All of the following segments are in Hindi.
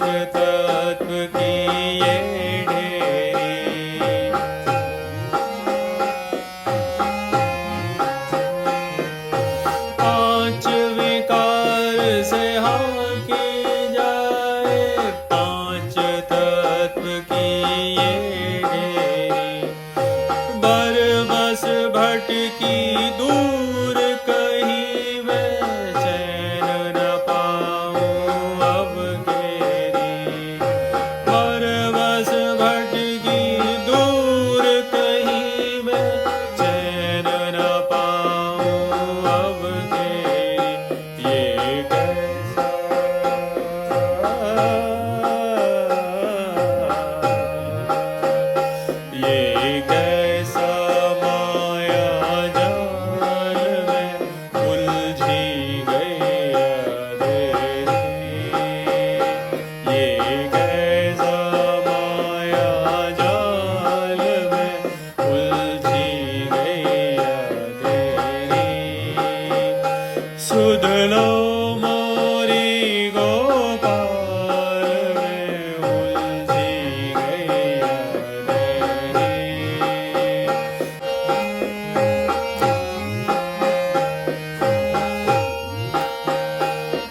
तत्व की ये ढेरी। पांच विकार से हांकी जाए पांच तत्व की ये ढेरी। बरबस भटकी दूर कहीं मैं चैन न पाऊं अब घेरी। बरबस भटकी दूर कहीं मैं चैन न पाऊं अब घेरी। ये कैसा माया जाल में उलझी गई अधेरी। ये कैसा माया जाल में उलझी गई अधेरी। सुध लो मोरी गोपाल में उलझी गई अधेरी।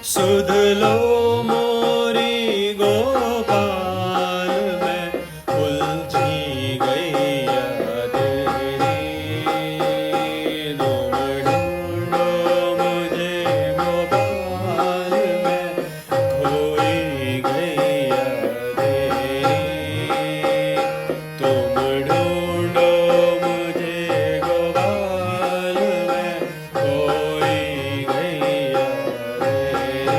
सुध लो मोरी गोपाल में उलझी गई अधेरी। तुम ढूंढो मुझे गोपाल में खोई गई अधेरी। तुम ढूंढो मुझे गोपाल में खोई गई अधेरी।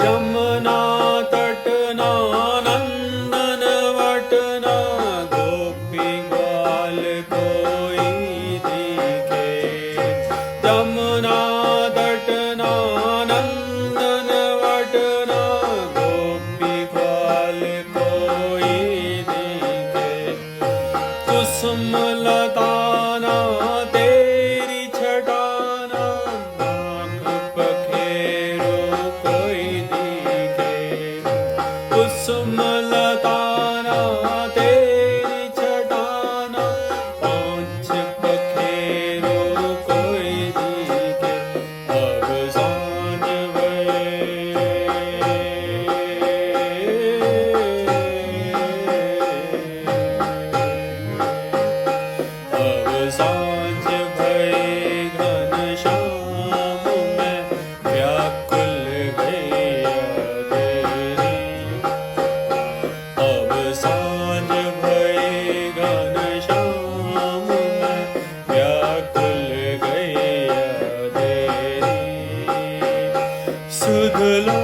जमुना तटना नंदन वटना गोपी ग्वाल कोई दिखे। जमुना तटना नंदन वटना गोपी ग्वाल कोई दिखे। कुसुम लताना तेरी छटाना आँख पखेरो कोई दिखे। कुसुम लताना तेरी छटाना पांच पखेरो कोई दिखे। अब सांझ अब सांझ भई घनश्याम में व्याकुल गई अधेरी। अब सांझ भई घनश्याम में व्याकुल गई अधेरी। सुध लो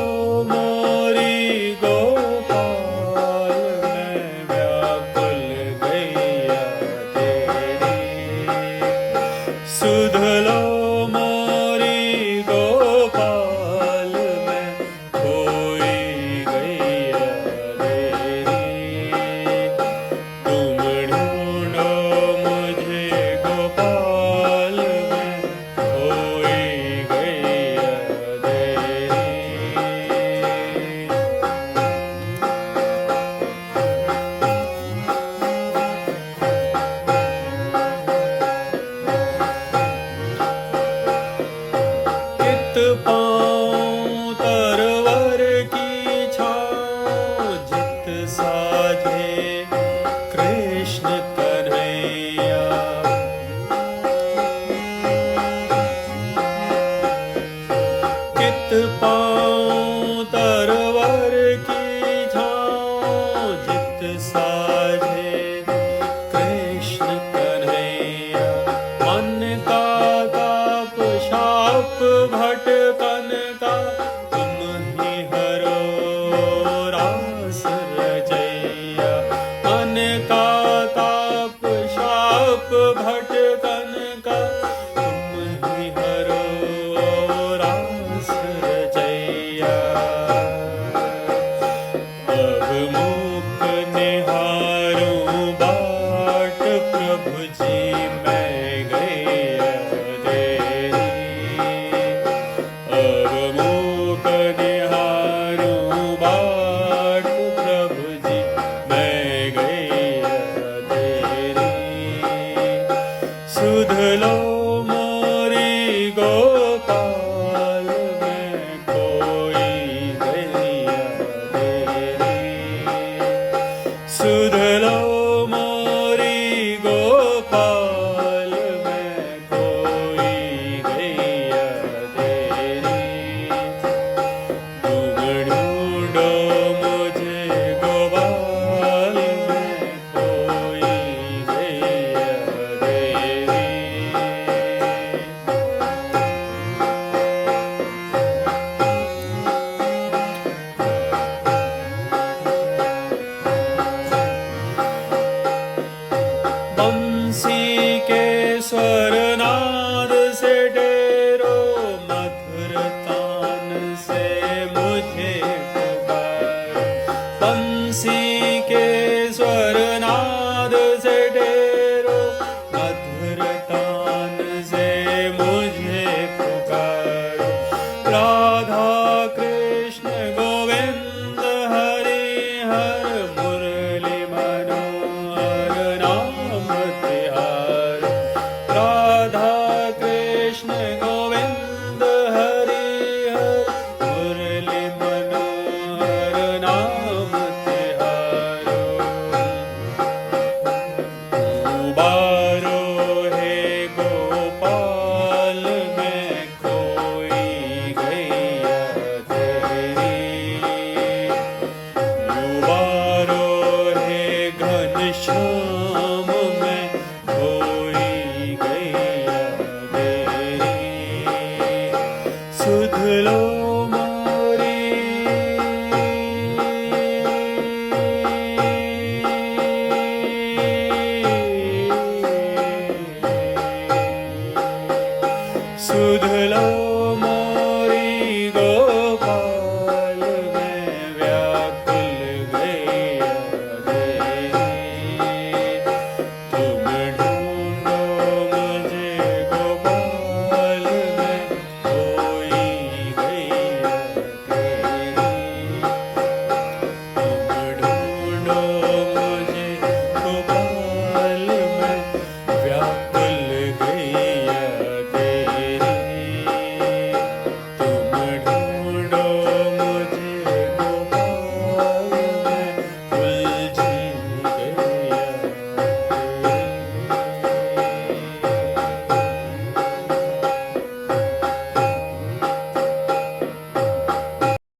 मोरी गोपाल में व्याकुल गई अधेरी। सुध लो मोरी गोपाल में खोई गई अधेरी। तुम ढूंढो मुझे गोपाल में खोई गई अधेरी। कित पाऊं तरवर की छाँव जित साझे कृष्ण कन्हैया। कित पाऊं तरवर की छाँव जित साझे कृष्ण कन्हैया। मन का ताप शाप भटकन का तुम ही हरो रास रचैया। मन का ताप शाप भटकन का तुम ही हरो रास रचैया। अब मूक निहार श्याम